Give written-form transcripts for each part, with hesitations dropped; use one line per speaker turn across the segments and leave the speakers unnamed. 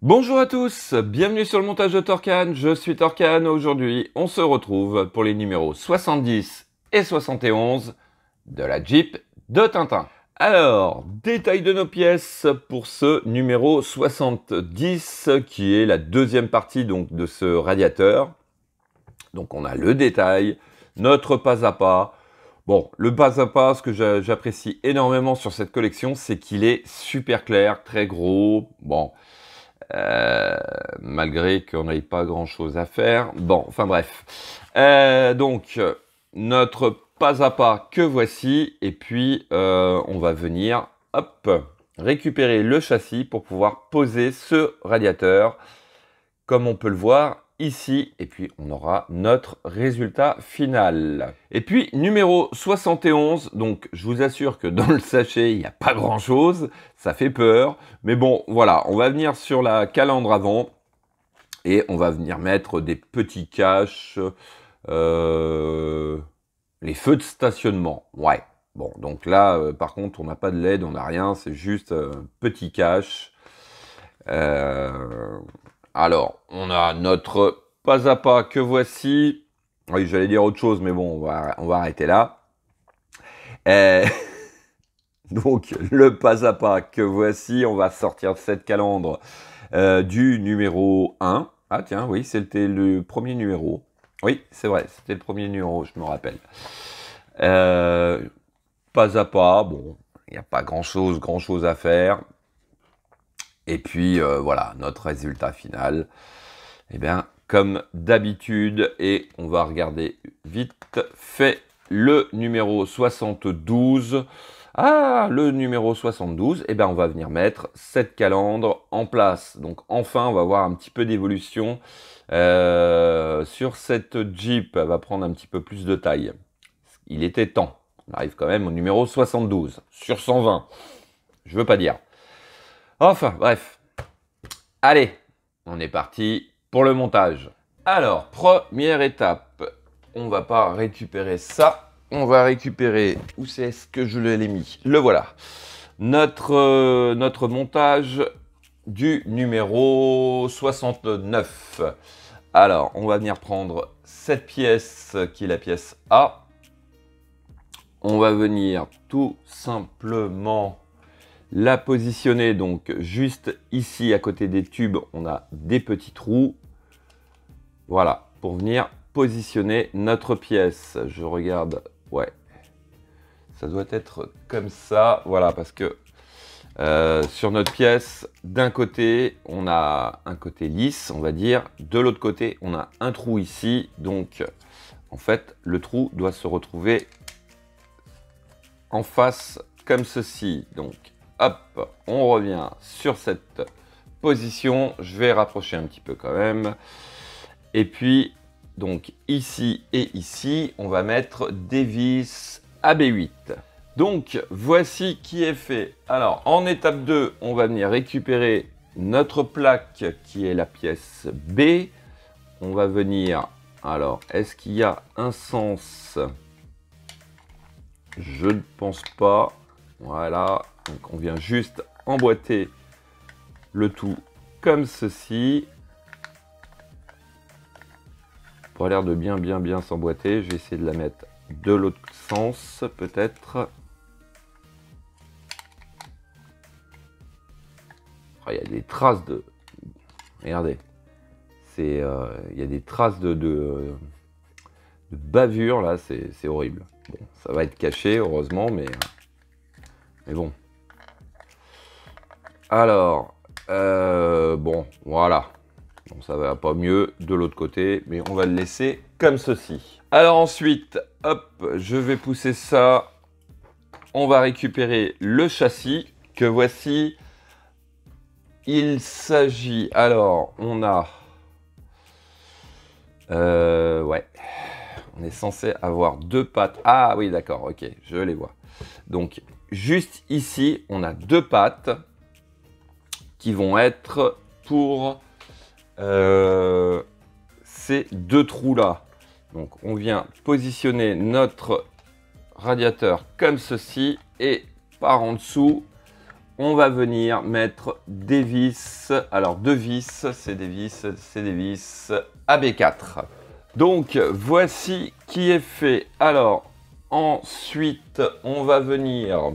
Bonjour à tous, bienvenue sur le montage de Torcan, je suis Torcan. Aujourd'hui on se retrouve pour les numéros 70 et 71 de la Jeep de Tintin. Alors, détail de nos pièces pour ce numéro 70 qui est la deuxième partie donc de ce radiateur. Donc on a le détail, notre pas à pas. Bon, le pas à pas, ce que j'apprécie énormément sur cette collection, c'est qu'il est super clair, très gros. Bon, malgré qu'on n'ait pas grand chose à faire. Bon, enfin bref. Donc, notre pas à pas que voici. Et puis, on va venir, hop, récupérer le châssis pour pouvoir poser ce radiateur. Comme on peut le voir ici, et puis on aura notre résultat final. Et puis numéro 71, donc je vous assure que dans le sachet, il n'y a pas grand chose, ça fait peur, mais bon, voilà, on va venir sur la calandre avant, et on va venir mettre des petits caches, les feux de stationnement, ouais. Bon, donc là, par contre, on n'a pas de LED, on n'a rien, c'est juste petit cache. Alors, on a notre pas à pas que voici. Oui, j'allais dire autre chose, mais bon, on va arrêter là. Donc, le pas à pas que voici, on va sortir cette calandre du numéro 1. Ah tiens, oui, c'était le premier numéro. Oui, c'est vrai, c'était le premier numéro, je me rappelle. Pas à pas, bon, il n'y a pas grand chose à faire. Et puis, voilà, notre résultat final. Eh bien, comme d'habitude, et on va regarder vite fait le numéro 72. Ah, le numéro 72, eh bien, on va venir mettre cette calandre en place. Donc, enfin, on va voir un petit peu d'évolution sur cette Jeep. Elle va prendre un petit peu plus de taille. Il était temps. On arrive quand même au numéro 72 sur 120. Je veux pas dire. Enfin, bref. Allez, on est parti pour le montage. Alors, première étape, on va pas récupérer ça. On va récupérer, où c'est-ce que je l'ai mis? Le voilà. Notre montage du numéro 69. Alors, on va venir prendre cette pièce qui est la pièce A. On va venir tout simplement la positionner donc juste ici à côté des tubes, on a des petits trous. Voilà, pour venir positionner notre pièce. Je regarde, ouais, ça doit être comme ça. Voilà, parce que sur notre pièce, d'un côté, on a un côté lisse, on va dire. De l'autre côté, on a un trou ici. Donc, en fait, le trou doit se retrouver en face comme ceci. Donc, hop, on revient sur cette position. Je vais rapprocher un petit peu quand même. Et puis, donc ici et ici, on va mettre des vis AB8. Donc, voici qui est fait. Alors, en étape 2, on va venir récupérer notre plaque qui est la pièce B. On va venir... Alors, est-ce qu'il y a un sens? Je ne pense pas. Voilà, donc on vient juste emboîter le tout comme ceci. Pour l'air de bien s'emboîter, je vais essayer de la mettre de l'autre sens peut-être. Oh, il y a des traces de... Regardez, il y a des traces de bavure là, c'est horrible. Bon, ça va être caché heureusement, mais bon. Alors, bon, voilà. Bon, ça va pas mieux de l'autre côté, mais on va le laisser comme ceci. Alors ensuite, hop, je vais pousser ça. On va récupérer le châssis que voici. Il s'agit, alors, on a... ouais, on est censé avoir deux pattes. Ah oui, d'accord, ok, je les vois. Donc, juste ici, on a deux pattes qui vont être pour ces deux trous-là. Donc, on vient positionner notre radiateur comme ceci et par en dessous, on va venir mettre des vis. Alors, deux vis, c'est des vis AB4. Donc, voici qui est fait. Alors, ensuite, on va venir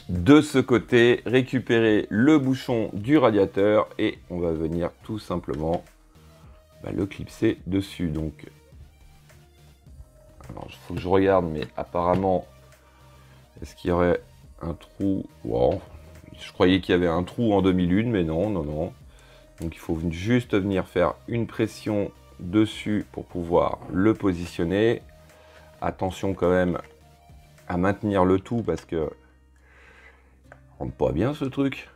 de ce côté récupérer le bouchon du radiateur et on va venir tout simplement le clipser dessus. Donc, alors, il faut que je regarde, mais apparemment, est-ce qu'il y aurait un trou? Wow. Je croyais qu'il y avait un trou en demi-lune, mais non, non, non. Donc, il faut juste venir faire une pression dessus pour pouvoir le positionner. Attention quand même à maintenir le tout parce que on rentre pas bien ce truc.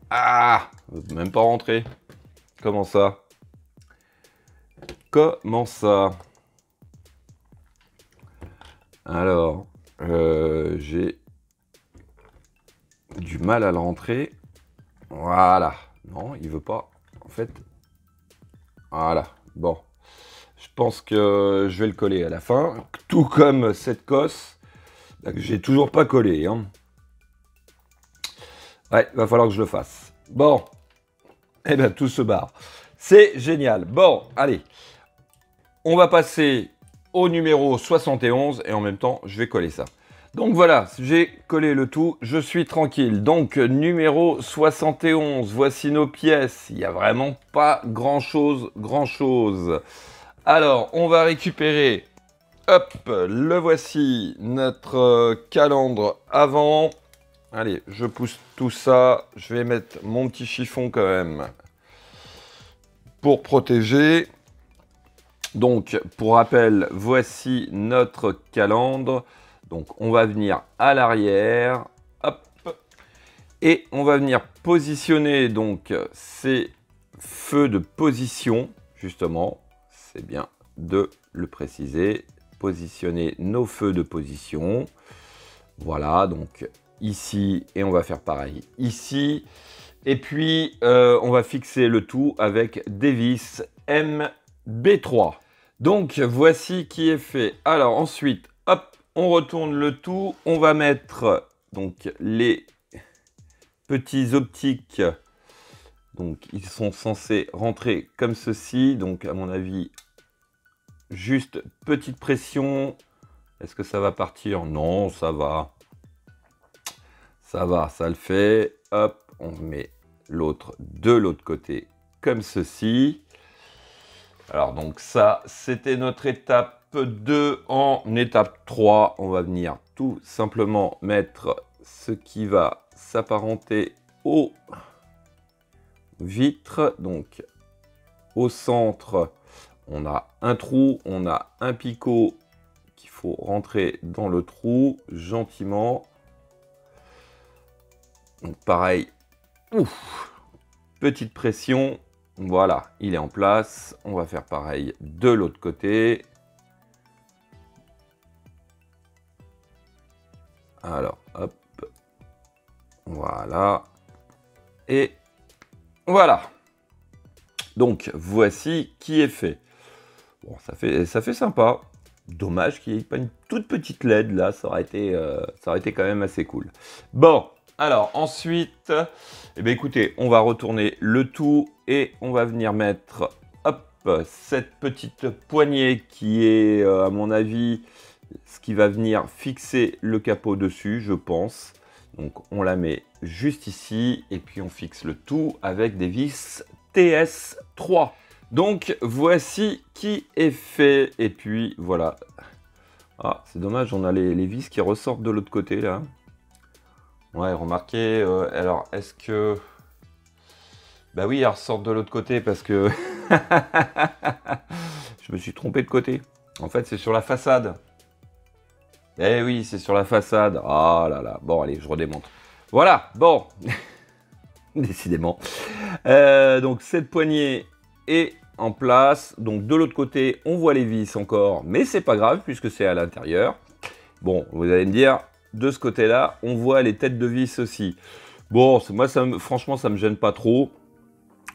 Ah, même pas rentrer. Comment ça? Comment ça? Alors, j'ai du mal à le rentrer. Voilà. Non, il veut pas. En fait, voilà. Bon. Je pense que je vais le coller à la fin. Tout comme cette cosse que j'ai toujours pas collé. Hein. Ouais, va falloir que je le fasse. Bon. Eh bien, tout se barre. C'est génial. Bon, allez. On va passer au numéro 71 et en même temps, je vais coller ça. Donc voilà, j'ai collé le tout, je suis tranquille. Donc numéro 71, voici nos pièces. Il n'y a vraiment pas grand-chose. Alors, on va récupérer, hop, le voici, notre calandre avant. Allez, je pousse tout ça. Je vais mettre mon petit chiffon quand même pour protéger. Donc, pour rappel, voici notre calandre. Donc, on va venir à l'arrière, hop, et on va venir positionner donc ces feux de position, justement, c'est bien de le préciser, positionner nos feux de position. Voilà, donc ici, et on va faire pareil ici. Et puis, on va fixer le tout avec des vis MB3. Donc, voici qui est fait. Alors, ensuite, hop, on retourne le tout. On va mettre donc les petits optiques. Donc, ils sont censés rentrer comme ceci. Donc, à mon avis, juste petite pression. Est-ce que ça va partir? Non, ça va. Ça va, ça le fait. Hop, on met l'autre de l'autre côté comme ceci. Alors donc ça, c'était notre étape 2. En étape 3, on va venir tout simplement mettre ce qui va s'apparenter aux vitres. Donc au centre, on a un trou, on a un picot qu'il faut rentrer dans le trou gentiment. Donc pareil, ouf, petite pression. Voilà, il est en place. On va faire pareil de l'autre côté. Alors, hop. Voilà. Et voilà. Donc, voici qui est fait. Bon, ça fait sympa. Dommage qu'il n'y ait pas une toute petite LED là. Ça aurait été quand même assez cool. Bon. Alors ensuite, eh bien, écoutez, on va retourner le tout et on va venir mettre hop, cette petite poignée qui est, à mon avis, ce qui va venir fixer le capot dessus, je pense. Donc on la met juste ici et puis on fixe le tout avec des vis TS3. Donc voici qui est fait et puis voilà. Ah, c'est dommage, on a les vis qui ressortent de l'autre côté là. Ouais, remarquez, alors est-ce que... Bah oui, elles ressortent de l'autre côté parce que... Je me suis trompé de côté. En fait, c'est sur la façade. Eh oui, c'est sur la façade. Ah là là. Bon, allez, je redémonte. Voilà, bon. Décidément. Donc, cette poignée est en place. Donc, de l'autre côté, on voit les vis encore. Mais c'est pas grave puisque c'est à l'intérieur. Bon, vous allez me dire... De ce côté-là, on voit les têtes de vis aussi. Bon, moi, franchement, ça me gêne pas trop.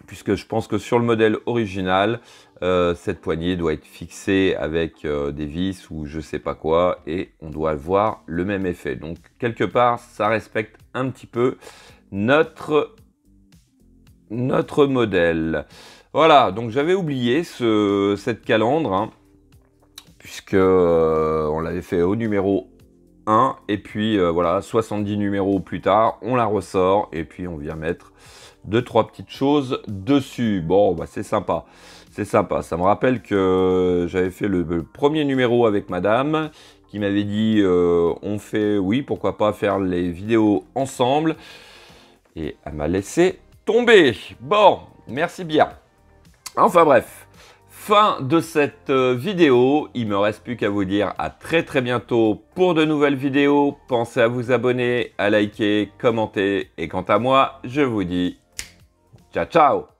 puisque je pense que sur le modèle original, cette poignée doit être fixée avec des vis ou je sais pas quoi, et on doit voir le même effet. Donc quelque part, ça respecte un petit peu notre modèle. Voilà, donc j'avais oublié cette calandre, hein, puisque on l'avait fait au numéro 1, et puis voilà, 70 numéros plus tard, on la ressort, et puis on vient mettre 2-3 petites choses dessus. Bon, bah c'est sympa. C'est sympa. Ça me rappelle que j'avais fait le premier numéro avec madame, qui m'avait dit on fait, oui, pourquoi pas faire les vidéos ensemble. Et elle m'a laissé tomber. Bon, merci bien. Enfin bref, fin de cette vidéo. Il me reste plus qu'à vous dire à très bientôt pour de nouvelles vidéos. Pensez à vous abonner, à liker, commenter. Et quant à moi, je vous dis ciao, ciao!